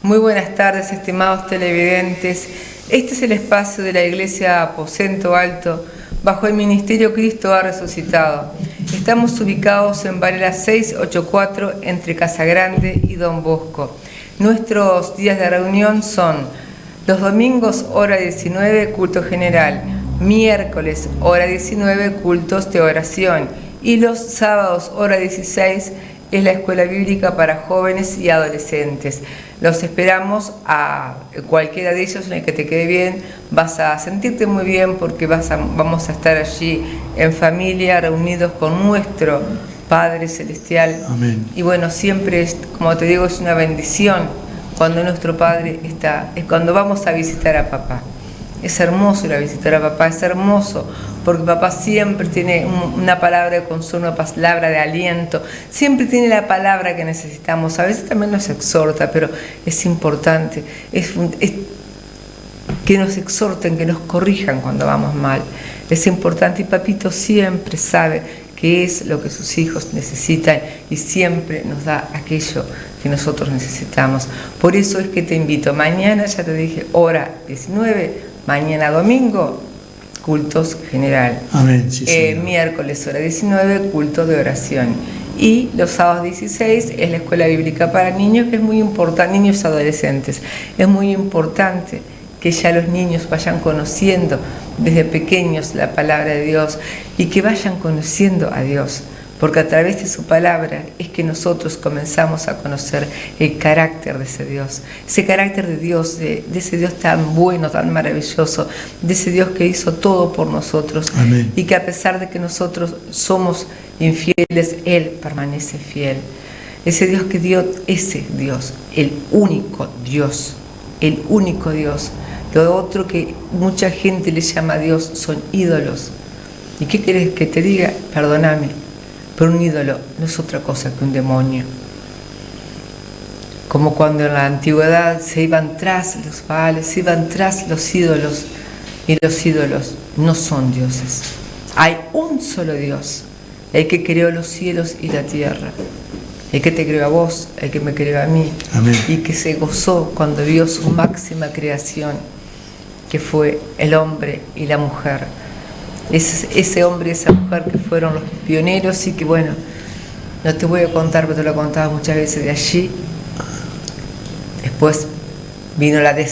Muy buenas tardes, estimados televidentes. Este es el espacio de la Iglesia Aposento Alto, bajo el Ministerio Cristo ha Resucitado. Estamos ubicados en Varela 684, entre Casa Grande y Don Bosco. Nuestros días de reunión son los domingos, hora 19, culto general; miércoles, hora 19, cultos de oración; y los sábados, hora 16, es la escuela bíblica para jóvenes y adolescentes. Los esperamos a cualquiera de ellos en el que te quede bien. Vas a sentirte muy bien porque vamos a estar allí en familia, reunidos con nuestro Padre Celestial. Amén. Y bueno, siempre es, como te digo, es una bendición cuando nuestro Padre está, es cuando vamos a visitar a papá. Es hermoso ir a visitar a papá, es hermoso, porque papá siempre tiene una palabra de consuelo, una palabra de aliento, siempre tiene la palabra que necesitamos. A veces también nos exhorta, pero es importante, es que nos exhorten, que nos corrijan cuando vamos mal. Es importante, y papito siempre sabe qué es lo que sus hijos necesitan y siempre nos da aquello que nosotros necesitamos. Por eso es que te invito, mañana, ya te dije, hora 19, mañana domingo, cultos general. Amén, sí, miércoles, hora 19, culto de oración. Y los sábados 16 es la escuela bíblica para niños, que es muy importante, niños y adolescentes. Es muy importante que ya los niños vayan conociendo desde pequeños la palabra de Dios y que vayan conociendo a Dios, porque a través de su palabra es que nosotros comenzamos a conocer el carácter de ese carácter de Dios, de ese Dios tan bueno, tan maravilloso, de ese Dios que hizo todo por nosotros. Amén. Y que a pesar de que nosotros somos infieles, Él permanece fiel. Ese Dios que dio, ese Dios, el único Dios. Lo otro que mucha gente le llama a Dios son ídolos. ¿Y qué querés que te diga? Perdóname, pero un ídolo no es otra cosa que un demonio. Como cuando en la antigüedad se iban tras los baales, se iban tras los ídolos, y los ídolos no son dioses. Hay un solo Dios, el que creó los cielos y la tierra, el que te creó a vos, el que me creó a mí. Amén. Y que se gozó cuando vio su máxima creación, que fue el hombre y la mujer. Ese hombre y esa mujer que fueron los pioneros, y que bueno, no te voy a contar, pero te lo he contado muchas veces. De allí después vino la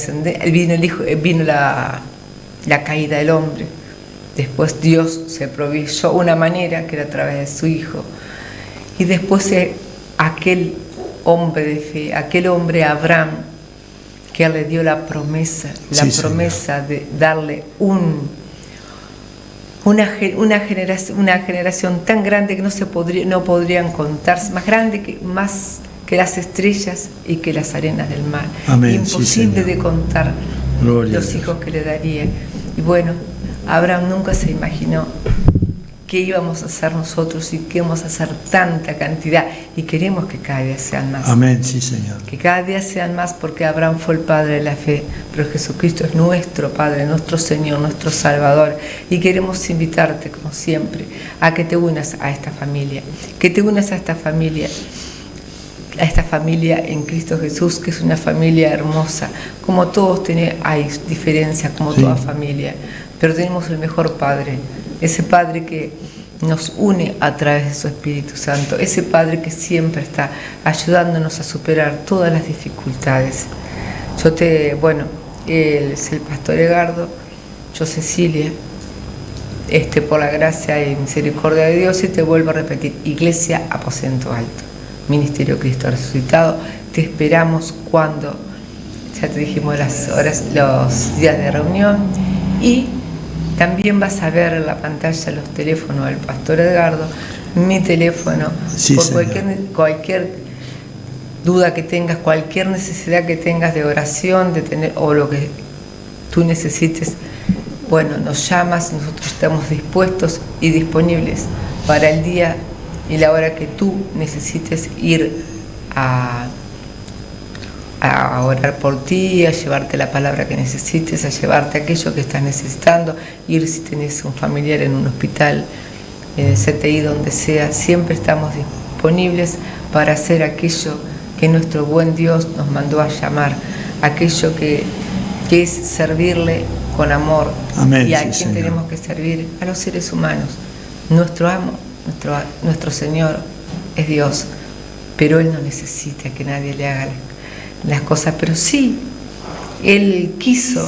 caída del hombre. Después Dios se proveyó una manera, que era a través de su hijo. Y después aquel hombre de fe, aquel hombre Abraham, que él le dio la promesa de darle una generación tan grande que no podrían contarse, más grande más que las estrellas y que las arenas del mar. Amén. Imposible de contar. Gloria los hijos que le daría. Y bueno, Abraham nunca se imaginó qué íbamos a hacer nosotros y que íbamos a hacer tanta cantidad, y queremos que cada día sean más. Amén, sí, Señor. Que cada día sean más, porque Abraham fue el padre de la fe, pero Jesucristo es nuestro Padre, nuestro Señor, nuestro Salvador, y queremos invitarte, como siempre, a que te unas a esta familia, a esta familia en Cristo Jesús, que es una familia hermosa. Como todos hay diferencias, como toda familia, pero tenemos el mejor Padre, ese Padre que nos une a través de su Espíritu Santo, ese Padre que siempre está ayudándonos a superar todas las dificultades. Él es el pastor Edgardo, yo Cecilia, por la gracia y misericordia de Dios, y te vuelvo a repetir, Iglesia Aposento Alto, Ministerio Cristo Resucitado. Te esperamos cuando, ya te dijimos las horas, los días de reunión, y también vas a ver en la pantalla los teléfonos del pastor Edgardo, mi teléfono, sí, por cualquier duda que tengas, cualquier necesidad que tengas de oración, o lo que tú necesites. Bueno, nos llamas, nosotros estamos dispuestos y disponibles para el día y la hora que tú necesites ir a orar por ti, a llevarte la palabra que necesites, a llevarte aquello que estás necesitando, ir si tenés un familiar en un hospital, en el CTI, donde sea. Siempre estamos disponibles para hacer aquello que nuestro buen Dios nos mandó a llamar, aquello que es servirle con amor. Amén, ¿Y a sí, quién Señor. tenemos que servir? A los seres humanos. Nuestro amo, nuestro Señor es Dios, pero Él no necesita que nadie le haga las cosas, pero sí, Él quiso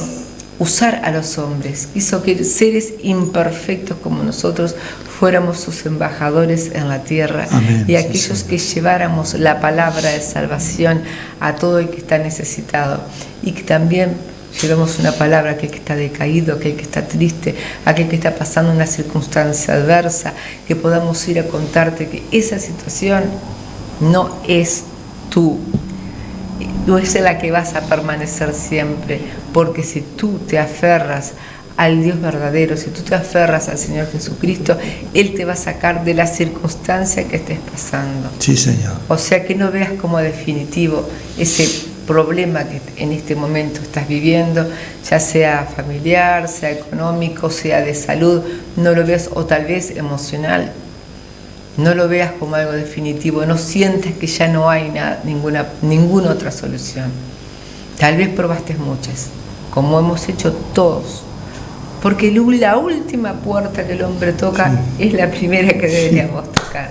usar a los hombres, quiso que seres imperfectos como nosotros fuéramos sus embajadores en la tierra. Amén, y sí, aquellos Señor. que lleváramos la palabra de salvación a todo el que está necesitado, y que también llevemos una palabra a aquel que está decaído, aquel que está triste, aquel que está pasando una circunstancia adversa, que podamos ir a contarte que esa situación no es tú, no es en la que vas a permanecer siempre, porque si tú te aferras al Dios verdadero, si tú te aferras al Señor Jesucristo, Él te va a sacar de la circunstancia que estés pasando. Sí, Señor. O sea, que no veas como definitivo ese problema que en este momento estás viviendo, ya sea familiar, sea económico, sea de salud, no lo veas, o tal vez emocional. No lo veas como algo definitivo, no sientas que ya no hay ninguna otra solución. Tal vez probaste muchas, como hemos hecho todos, porque la última puerta que el hombre toca es la primera que deberíamos tocar,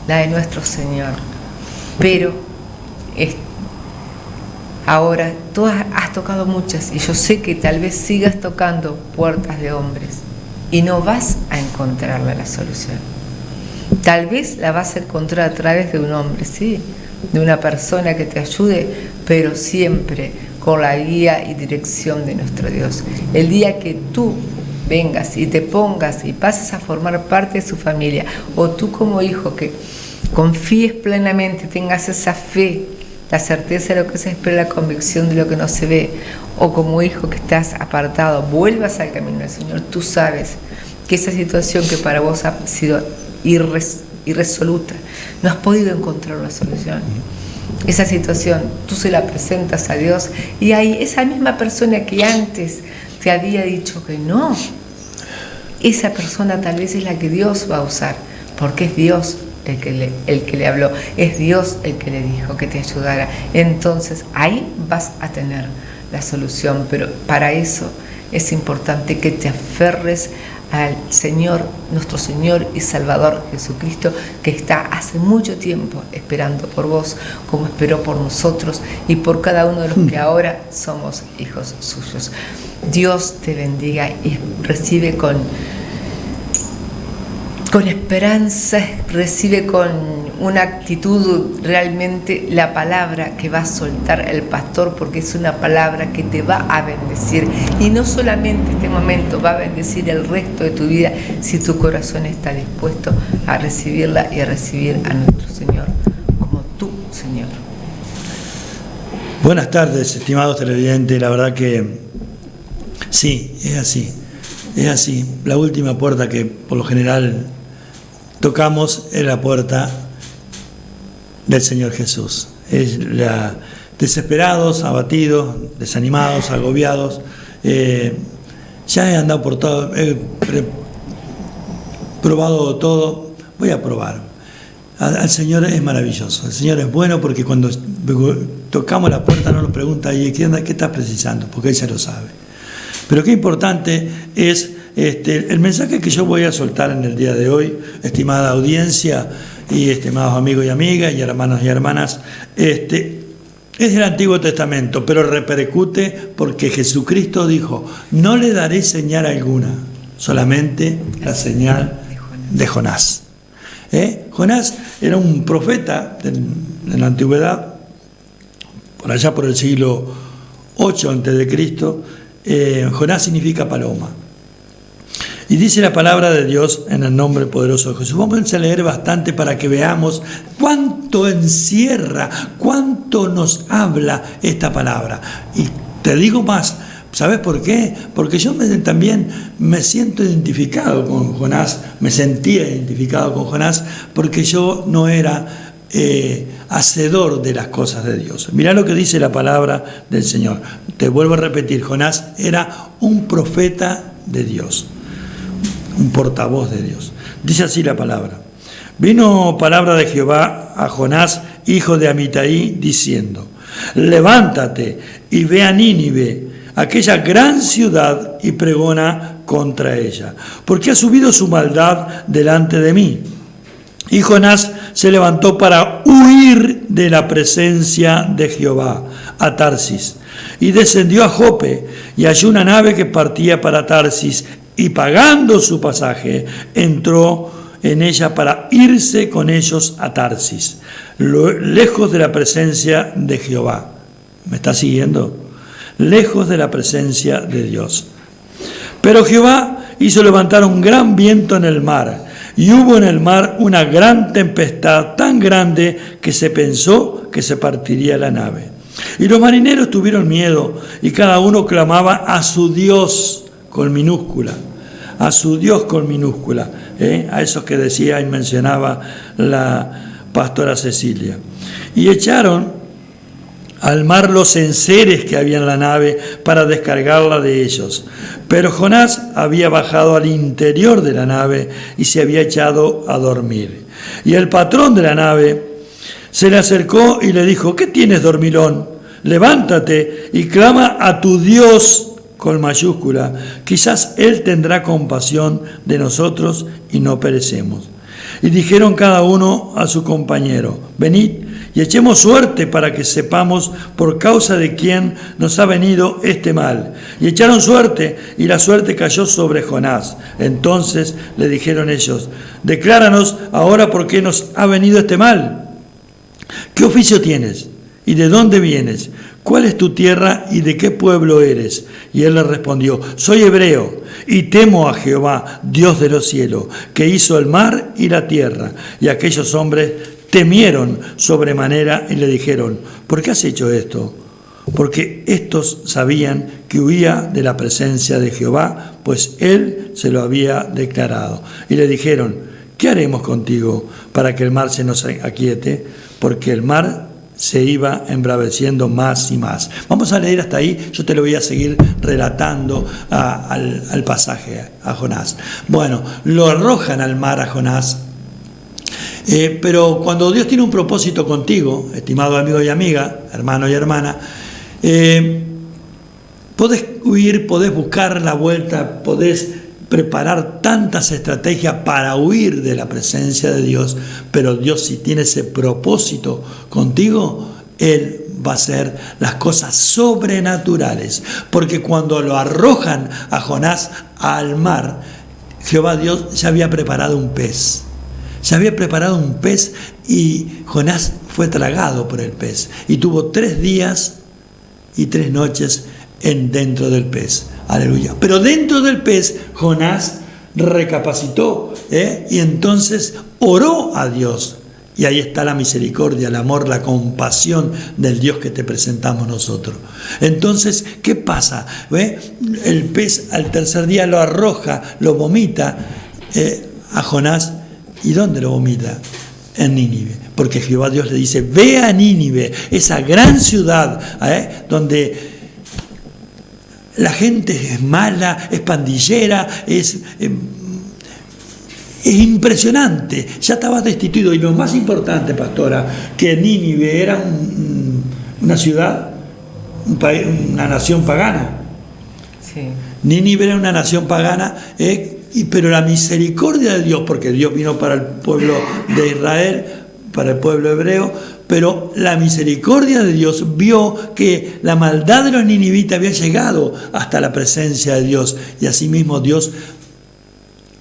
la de nuestro Señor. Pero ahora tú has tocado muchas, y yo sé que tal vez sigas tocando puertas de hombres y no vas a encontrarle la solución. Tal vez la vas a encontrar a través de un hombre, sí, de una persona que te ayude, pero siempre con la guía y dirección de nuestro Dios. El día que tú vengas y te pongas y pases a formar parte de su familia, o tú como hijo que confíes plenamente, tengas esa fe, la certeza de lo que se espera, la convicción de lo que no se ve, o como hijo que estás apartado, vuelvas al camino del Señor, tú sabes que esa situación que para vos ha sido irresoluta, no has podido encontrar una solución. Esa situación tú se la presentas a Dios, y ahí esa misma persona que antes te había dicho que no, esa persona tal vez es la que Dios va a usar, porque es Dios el que le habló, es Dios el que le dijo que te ayudara. Entonces ahí vas a tener la solución, pero para eso es importante que te aferres al Señor, nuestro Señor y Salvador Jesucristo, que está hace mucho tiempo esperando por vos, como esperó por nosotros y por cada uno de los que ahora somos hijos suyos. Dios te bendiga y recibe con esperanza, recibe con una actitud realmente la palabra que va a soltar el pastor, porque es una palabra que te va a bendecir, y no solamente este momento, va a bendecir el resto de tu vida si tu corazón está dispuesto a recibirla y a recibir a nuestro Señor como tu Señor. Buenas tardes, estimados televidentes. La verdad que sí, es así. Es así. La última puerta que por lo general tocamos es la puerta del Señor Jesús. Es la desesperados, abatidos, desanimados, agobiados. Ya he andado por todo, he probado todo, voy a probar. Al Señor es maravilloso, el Señor es bueno, porque cuando tocamos la puerta no nos pregunta, ¿qué estás precisando? Porque Él ya lo sabe. Pero qué importante es el mensaje que yo voy a soltar en el día de hoy, estimada audiencia y estimados amigos y amigas y hermanos y hermanas. Es del Antiguo Testamento, pero repercute porque Jesucristo dijo: no le daré señal alguna, solamente la señal de Jonás. Jonás era un profeta en la antigüedad, por allá por el siglo 8 a.C. Jonás significa paloma. Y dice la palabra de Dios en el nombre poderoso de Jesús. Vamos a leer bastante para que veamos cuánto encierra, cuánto nos habla esta palabra. Y te digo más, ¿sabes por qué? Porque yo también me siento identificado con Jonás, me sentía identificado con Jonás, porque yo no era hacedor de las cosas de Dios. Mirá lo que dice la palabra del Señor. Te vuelvo a repetir, Jonás era un profeta de Dios, un portavoz de Dios. Dice así la palabra: vino palabra de Jehová a Jonás hijo de Amitai, diciendo: levántate y ve a Nínive, aquella gran ciudad, y pregona contra ella, porque ha subido su maldad delante de mí. Y Jonás se levantó para huir de la presencia de Jehová a Tarsis, y descendió a Jope, y halló una nave que partía para Tarsis, y pagando su pasaje, entró en ella para irse con ellos a Tarsis, lejos de la presencia de Jehová. ¿Me está siguiendo? Lejos de la presencia de Dios. Pero Jehová hizo levantar un gran viento en el mar, y hubo en el mar una gran tempestad tan grande que se pensó que se partiría la nave. Y los marineros tuvieron miedo, y cada uno clamaba a su Dios con minúscula, a su Dios con minúscula, a esos que decía y mencionaba la pastora Cecilia. Y echaron al mar los enseres que había en la nave para descargarla de ellos. Pero Jonás había bajado al interior de la nave y se había echado a dormir. Y el patrón de la nave se le acercó y le dijo: ¿qué tienes, dormilón? Levántate y clama a tu Dios con mayúscula. Quizás Él tendrá compasión de nosotros y no perecemos. Y dijeron cada uno a su compañero: venid y echemos suerte para que sepamos por causa de quién nos ha venido este mal. Y echaron suerte, y la suerte cayó sobre Jonás. Entonces le dijeron ellos: decláranos ahora por qué nos ha venido este mal. ¿Qué oficio tienes? ¿Y de dónde vienes? ¿Cuál es tu tierra y de qué pueblo eres? Y él le respondió: soy hebreo y temo a Jehová, Dios de los cielos, que hizo el mar y la tierra. Y aquellos hombres temieron sobremanera y le dijeron: ¿por qué has hecho esto? Porque estos sabían que huía de la presencia de Jehová, pues él se lo había declarado. Y le dijeron: ¿qué haremos contigo para que el mar se nos aquiete? Porque el mar se iba embraveciendo más y más. Vamos a leer hasta ahí, yo te lo voy a seguir relatando al pasaje, a Jonás. Bueno, lo arrojan al mar a Jonás, pero cuando Dios tiene un propósito contigo, estimado amigo y amiga, hermano y hermana, podés huir, podés buscar la vuelta, podés preparar tantas estrategias para huir de la presencia de Dios, pero Dios, si tiene ese propósito contigo, Él va a hacer las cosas sobrenaturales, porque cuando lo arrojan a Jonás al mar, Jehová Dios ya había preparado un pez. Se había preparado un pez y Jonás fue tragado por el pez y tuvo 3 días y 3 noches dentro del pez. Aleluya. Pero dentro del pez Jonás recapacitó y entonces oró a Dios. Y ahí está la misericordia, el amor, la compasión del Dios que te presentamos nosotros. Entonces, ¿qué pasa? El pez al tercer día lo arroja, lo vomita a Jonás. ¿Y dónde lo vomita? En Nínive. Porque Jehová Dios le dice: ve a Nínive, esa gran ciudad donde la gente es mala, es pandillera, es impresionante. Ya estaba destituido. Y lo más importante, pastora, que Nínive era una ciudad, una nación pagana. Sí. Nínive era una nación pagana, pero la misericordia de Dios, porque Dios vino para el pueblo de Israel, para el pueblo hebreo, pero la misericordia de Dios vio que la maldad de los ninivitas había llegado hasta la presencia de Dios, y asimismo Dios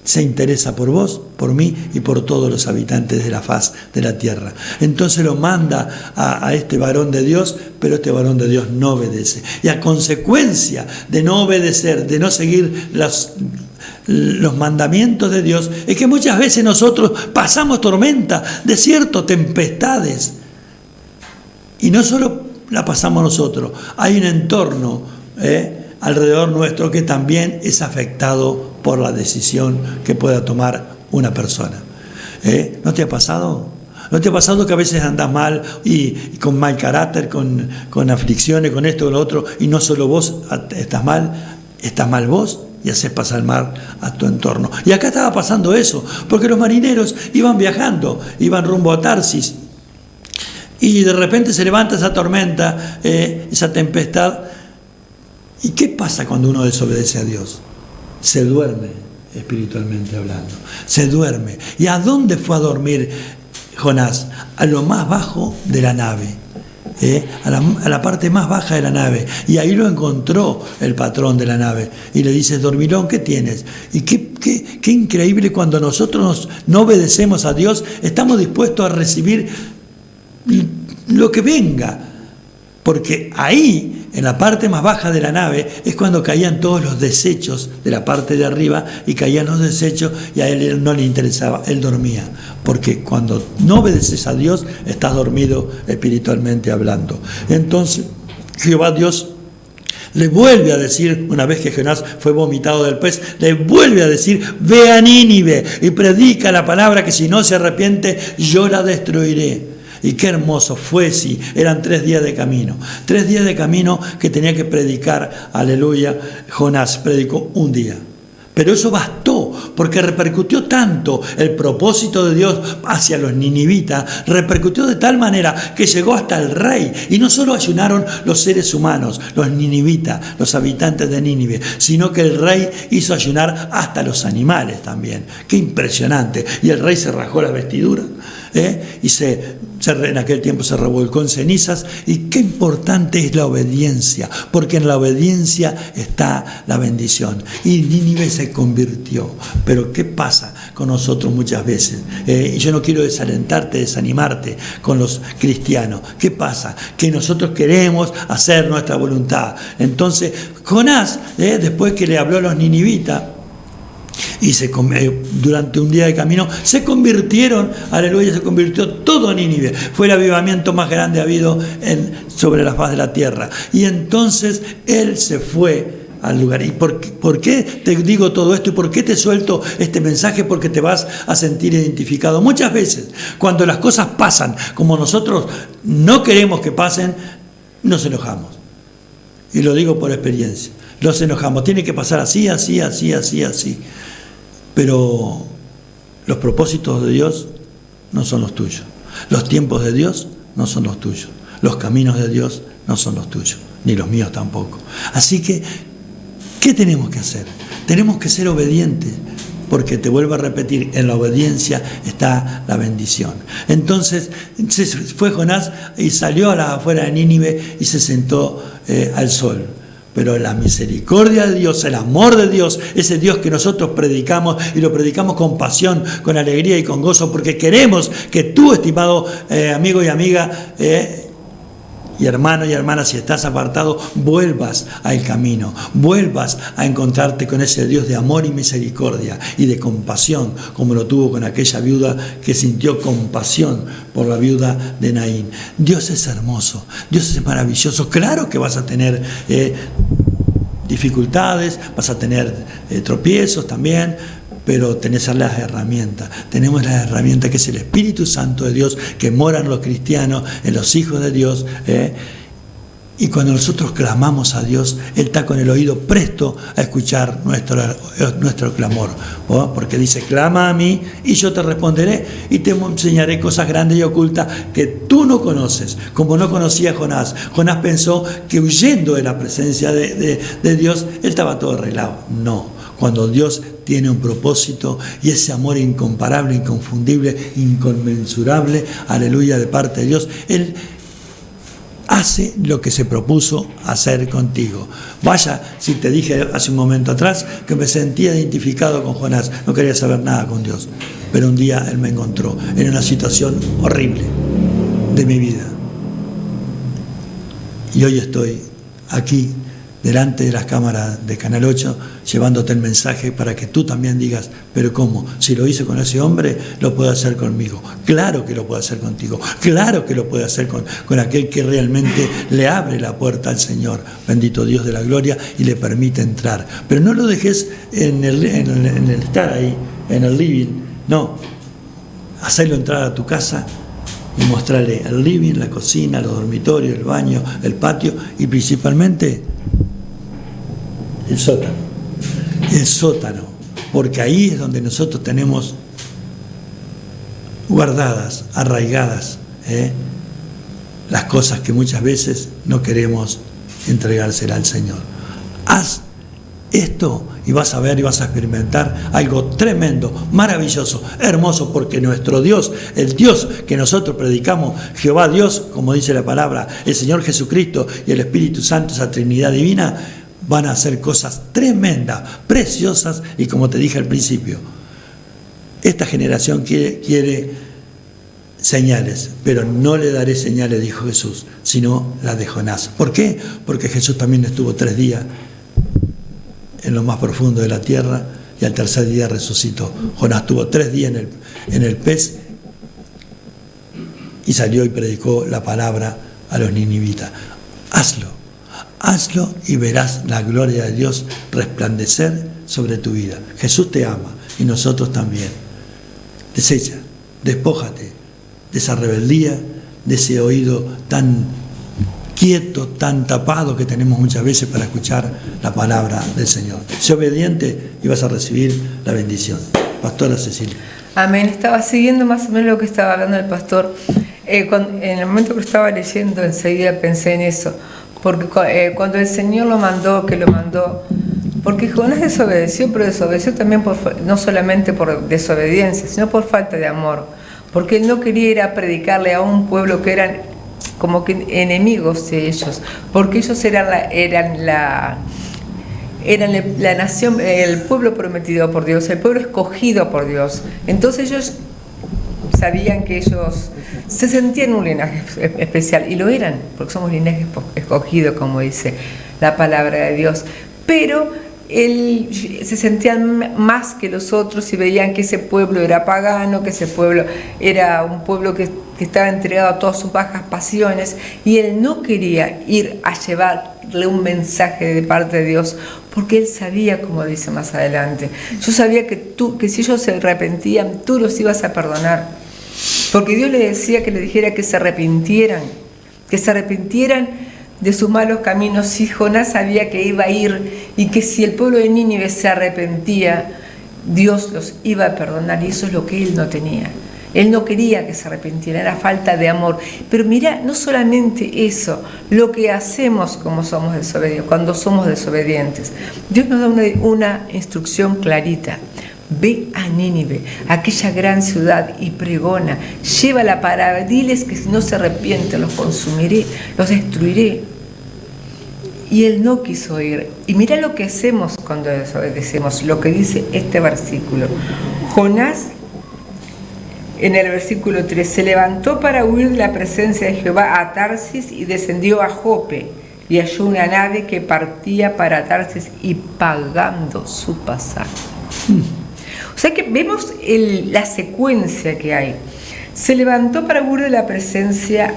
se interesa por vos, por mí y por todos los habitantes de la faz de la tierra. Entonces lo manda a este varón de Dios, pero este varón de Dios no obedece. Y a consecuencia de no obedecer, de no seguir los mandamientos de Dios, es que muchas veces nosotros pasamos tormenta, desierto, tempestades. Y no solo la pasamos nosotros, hay un entorno alrededor nuestro que también es afectado por la decisión que pueda tomar una persona. ¿No te ha pasado? ¿No te ha pasado que a veces andas mal y con mal carácter, con aflicciones, con esto o lo otro, y no solo vos estás mal vos y haces pasar mal a tu entorno? Y acá estaba pasando eso, porque los marineros iban viajando, iban rumbo a Tarsis, Y de repente se levanta esa tormenta, esa tempestad. ¿Y qué pasa cuando uno desobedece a Dios? Se duerme, espiritualmente hablando. Se duerme. ¿Y a dónde fue a dormir Jonás? A lo más bajo de la nave. A la parte más baja de la nave. Y ahí lo encontró el patrón de la nave. Y le dice: dormilón, ¿qué tienes? Y qué increíble cuando nosotros no obedecemos a Dios, estamos dispuestos a recibir lo que venga. Porque ahí, en la parte más baja de la nave, es cuando caían todos los desechos de la parte de arriba, y caían los desechos, y a él no le interesaba, él dormía. Porque cuando no obedeces a Dios, estás dormido espiritualmente hablando. Entonces, Jehová Dios le vuelve a decir, una vez que Jonás fue vomitado del pez, le vuelve a decir: ve a Nínive y predica la palabra, que si no se arrepiente, yo la destruiré. Y qué hermoso fue, sí, eran 3 días de camino. 3 días de camino que tenía que predicar, aleluya. Jonás predicó un día. Pero eso bastó, porque repercutió tanto el propósito de Dios hacia los ninivitas, repercutió de tal manera que llegó hasta el rey. Y no solo ayunaron los seres humanos, los ninivitas, los habitantes de Nínive, sino que el rey hizo ayunar hasta los animales también. Qué impresionante. Y el rey se rajó la vestidura, y en aquel tiempo se revolcó en cenizas. Y qué importante es la obediencia, porque en la obediencia está la bendición. Y Nínive se convirtió. Pero ¿qué pasa con nosotros muchas veces? Y yo no quiero desanimarte con los cristianos. ¿Qué pasa? Que nosotros queremos hacer nuestra voluntad. Entonces Jonás, después que le habló a los ninivitas, y durante un día de camino se convirtieron, aleluya, se convirtió todo Nínive. Fue el avivamiento más grande habido sobre la faz de la tierra. Y entonces él se fue al lugar. ¿Y por qué te digo todo esto y por qué te suelto este mensaje? Porque te vas a sentir identificado. Muchas veces, cuando las cosas pasan como nosotros no queremos que pasen, nos enojamos. Y lo digo por experiencia. Nos enojamos. Tiene que pasar así, así, así, así, así. Pero los propósitos de Dios no son los tuyos. Los tiempos de Dios no son los tuyos. Los caminos de Dios no son los tuyos, ni los míos tampoco. Así que, ¿qué tenemos que hacer? Tenemos que ser obedientes, porque te vuelvo a repetir, en la obediencia está la bendición. Entonces fue Jonás y salió a las afueras de Nínive y se sentó al sol. Pero la misericordia de Dios, el amor de Dios, ese Dios que nosotros predicamos, y lo predicamos con pasión, con alegría y con gozo, porque queremos que tú, estimado amigo y amiga, y hermano y hermana, si estás apartado, vuelvas al camino, vuelvas a encontrarte con ese Dios de amor y misericordia y de compasión, como lo tuvo con aquella viuda que sintió compasión por la viuda de Naín. Dios es hermoso, Dios es maravilloso. Claro que vas a tener dificultades, vas a tener tropiezos también, pero tenés las herramientas. Tenemos las herramientas, que es el Espíritu Santo de Dios, que mora en los cristianos, en los hijos de Dios. Y cuando nosotros clamamos a Dios, Él está con el oído presto a escuchar nuestro clamor. Porque dice: clama a mí y yo te responderé y te enseñaré cosas grandes y ocultas que tú no conoces. Como no conocía Jonás. Jonás pensó que huyendo de la presencia de Dios, él estaba todo arreglado. No. Cuando Dios tiene un propósito y ese amor incomparable, inconfundible, inconmensurable, aleluya, de parte de Dios, Él hace lo que se propuso hacer contigo. Vaya, si te dije hace un momento atrás que me sentía identificado con Jonás, no quería saber nada con Dios, pero un día Él me encontró en una situación horrible de mi vida. Y hoy estoy aquí, delante de las cámaras de Canal 8, llevándote el mensaje para que tú también digas: pero ¿cómo? Si lo hizo con ese hombre, lo puede hacer conmigo. Claro que lo puede hacer contigo, claro que lo puede hacer con aquel que realmente le abre la puerta al Señor, bendito Dios de la gloria, y le permite entrar. Pero no lo dejes en el estar ahí, en el living, no, hacerlo entrar a tu casa y mostrarle el living, la cocina, los dormitorios, el baño, el patio y principalmente el sótano, porque ahí es donde nosotros tenemos guardadas, arraigadas, las cosas que muchas veces no queremos entregársela al Señor. Haz esto y vas a ver y vas a experimentar algo tremendo, maravilloso, hermoso, porque nuestro Dios, el Dios que nosotros predicamos, Jehová Dios, como dice la palabra, el Señor Jesucristo y el Espíritu Santo, esa Trinidad divina, van a hacer cosas tremendas, preciosas, y como te dije al principio, esta generación quiere señales, pero no le daré señales, dijo Jesús, sino las de Jonás. ¿Por qué? Porque Jesús también estuvo 3 días en lo más profundo de la tierra y al tercer día resucitó. Jonás estuvo 3 días en el pez y salió y predicó la palabra a los ninivitas. Hazlo y verás la gloria de Dios resplandecer sobre tu vida. Jesús te ama y nosotros también. Desecha, despójate de esa rebeldía, de ese oído tan quieto, tan tapado que tenemos muchas veces para escuchar la palabra del Señor. Sé obediente y vas a recibir la bendición. Pastora Cecilia. Amén. Estaba siguiendo más o menos lo que estaba hablando el pastor. En el momento que lo estaba leyendo, enseguida pensé en eso. Porque cuando el Señor lo mandó, porque Jonás desobedeció, pero desobedeció también no solamente por desobediencia, sino por falta de amor. Porque él no quería ir a predicarle a un pueblo que eran como que enemigos de ellos, porque ellos eran la nación, el pueblo prometido por Dios, el pueblo escogido por Dios. Entonces ellos sabían que ellos se sentían un linaje especial, y lo eran, porque somos linaje escogido, como dice la palabra de Dios. Pero se sentían más que los otros y veían que ese pueblo era pagano, que ese pueblo era un pueblo que estaba entregado a todas sus bajas pasiones, y él no quería ir a llevarle un mensaje de parte de Dios, porque él sabía, como dice más adelante, yo sabía que si ellos se arrepentían, tú los ibas a perdonar, porque Dios le decía que le dijera que se arrepintieran de sus malos caminos. Y Jonás sabía que iba a ir, y que si el pueblo de Nínive se arrepentía, Dios los iba a perdonar, y eso es lo que él no tenía. Él no quería que se arrepintieran, era falta de amor. Pero mira, no solamente eso, lo que hacemos cuando somos desobedientes. Dios nos da una instrucción clarita. Ve a Nínive, aquella gran ciudad, y pregona, lleva la palabra, diles que si no se arrepienten los consumiré, los destruiré. Y él no quiso ir. Y mira lo que hacemos cuando desobedecemos, lo que dice este versículo. Jonás, en el versículo 3, se levantó para huir de la presencia de Jehová a Tarsis y descendió a Jope, y halló una nave que partía para Tarsis y pagando su pasaje. O sea que vemos la secuencia que hay. Se levantó para huir de la presencia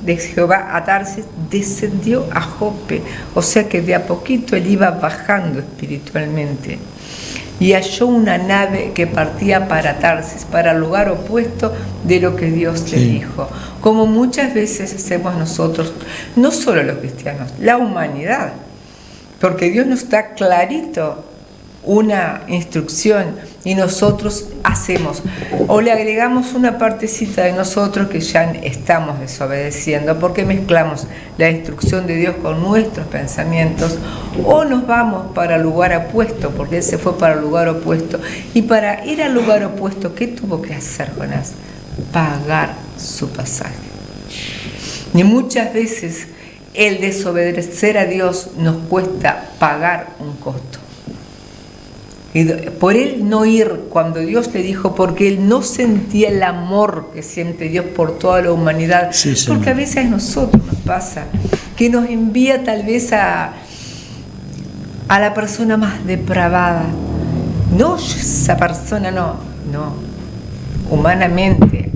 de Jehová a Tarsis, descendió a Jope. O sea que de a poquito él iba bajando espiritualmente. Y halló una nave que partía para Tarsis, para el lugar opuesto de lo que Dios le dijo. Como muchas veces hacemos nosotros, no solo los cristianos, la humanidad. Porque Dios nos da clarito una instrucción y nosotros hacemos, o le agregamos una partecita de nosotros que ya estamos desobedeciendo, porque mezclamos la instrucción de Dios con nuestros pensamientos, o nos vamos para el lugar opuesto, porque él se fue para el lugar opuesto. Y para ir al lugar opuesto, ¿qué tuvo que hacer Jonás? Pagar su pasaje. Y muchas veces el desobedecer a Dios nos cuesta pagar un costo. Y por él no ir cuando Dios le dijo, porque él no sentía el amor que siente Dios por toda la humanidad. Sí, porque a veces a nosotros nos pasa que nos envía tal vez a la persona más depravada. No, esa persona no. Humanamente,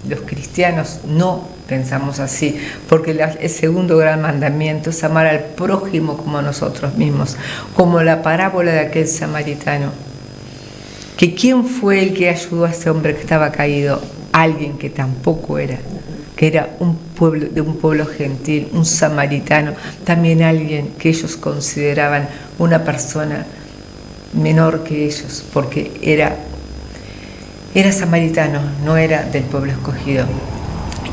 los cristianos no pensamos así, porque el segundo gran mandamiento es amar al prójimo como a nosotros mismos, como la parábola de aquel samaritano. Que ¿quién fue el que ayudó a ese hombre que estaba caído? Alguien que tampoco era, que era de un pueblo gentil, un samaritano, también alguien que ellos consideraban una persona menor que ellos, porque era samaritano, no era del pueblo escogido.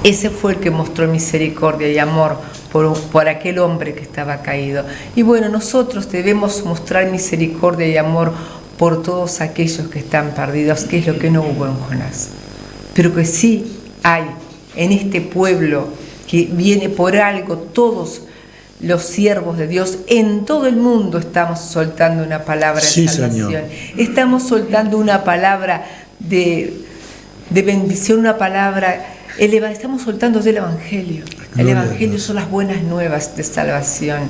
Ese fue el que mostró misericordia y amor por aquel hombre que estaba caído. Y bueno, nosotros debemos mostrar misericordia y amor por todos aquellos que están perdidos, que es lo que no hubo en Jonás. Pero que sí hay en este pueblo que viene por algo, todos los siervos de Dios en todo el mundo estamos soltando una palabra de salvación. Señor. Estamos soltando una palabra de bendición, una palabra elevada. Estamos soltando del Evangelio. El Evangelio son las buenas nuevas de salvación,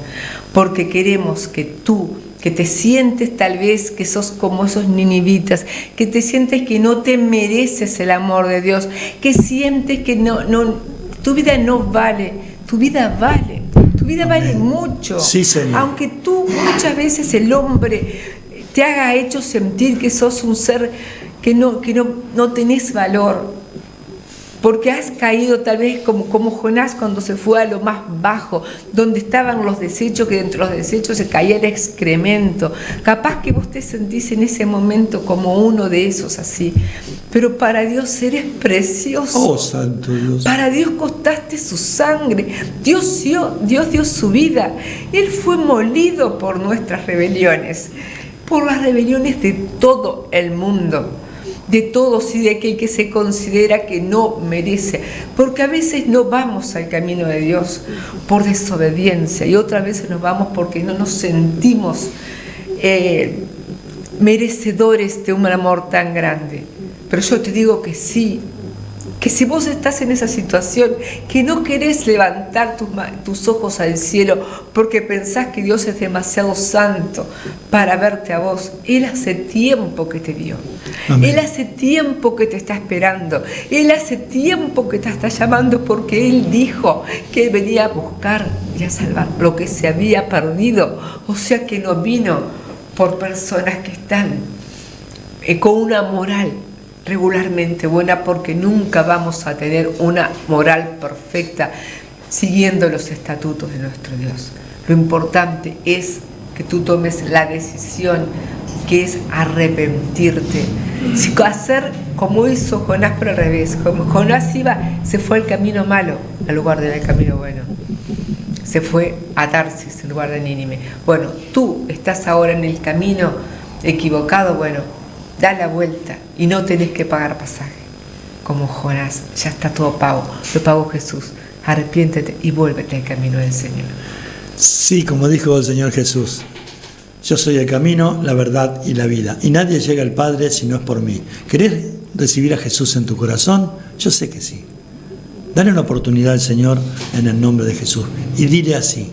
porque queremos que tú, que te sientes tal vez que sos como esos ninivitas, que te sientes que no te mereces el amor de Dios, que sientes que tu vida no vale, tu vida vale. Tu vida vale mucho, sí, Señor. Aunque tú muchas veces el hombre te haga hecho sentir que sos un ser que no tenés valor, porque has caído tal vez como Jonás cuando se fue a lo más bajo, donde estaban los desechos, que dentro de los desechos se caía el excremento. Capaz que vos te sentís en ese momento como uno de esos así, pero para Dios eres precioso. Oh, santo Dios. Para Dios costaste su sangre. Dios dio su vida. Él fue molido por nuestras rebeliones, por las rebeliones de todo el mundo, de todos y de aquel que se considera que no merece, porque a veces no vamos al camino de Dios por desobediencia y otras veces nos vamos porque no nos sentimos merecedores de un amor tan grande. Pero yo te digo que sí, que si vos estás en esa situación, que no querés levantar tus ojos al cielo porque pensás que Dios es demasiado santo para verte a vos, Él hace tiempo que te vio. Amén. Él hace tiempo que te está esperando. Él hace tiempo que te está llamando, porque Él dijo que Él venía a buscar y a salvar lo que se había perdido. O sea que no vino por personas que están con una moral regularmente buena, porque nunca vamos a tener una moral perfecta siguiendo los estatutos de nuestro Dios. Lo importante es que tú tomes la decisión, que es arrepentirte, hacer como hizo Jonás, pero al revés. Como Jonás se fue al camino malo en lugar del camino bueno, se fue a Tarsis en lugar de Nínive. Bueno, tú estás ahora en el camino equivocado, bueno, da la vuelta y no tenés que pagar pasaje. Como Jonás, ya está todo pago, lo pagó Jesús. Arrepiéntete y vuélvete al camino del Señor. Sí, como dijo el Señor Jesús, yo soy el camino, la verdad y la vida, y nadie llega al Padre si no es por mí. ¿Querés recibir a Jesús en tu corazón? Yo sé que sí. Dale una oportunidad al Señor en el nombre de Jesús y dile así: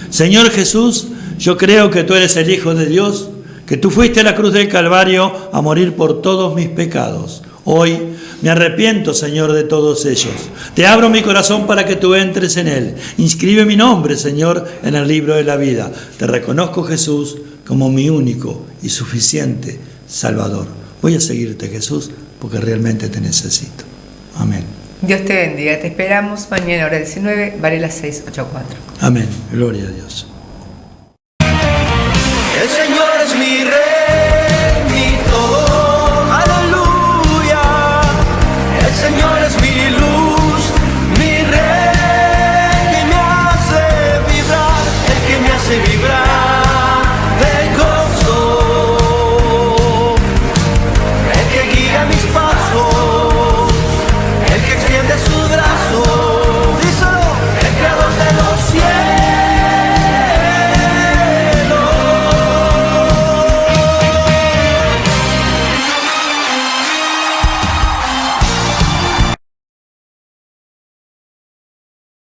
Señor Jesús, yo creo que tú eres el Hijo de Dios, que tú fuiste a la cruz del Calvario a morir por todos mis pecados. Hoy me arrepiento, Señor, de todos ellos. Te abro mi corazón para que tú entres en él. Inscribe mi nombre, Señor, en el libro de la vida. Te reconozco, Jesús, como mi único y suficiente Salvador. Voy a seguirte, Jesús, porque realmente te necesito. Amén. Dios te bendiga. Te esperamos mañana, hora 19, Varela 684. Amén. Gloria a Dios.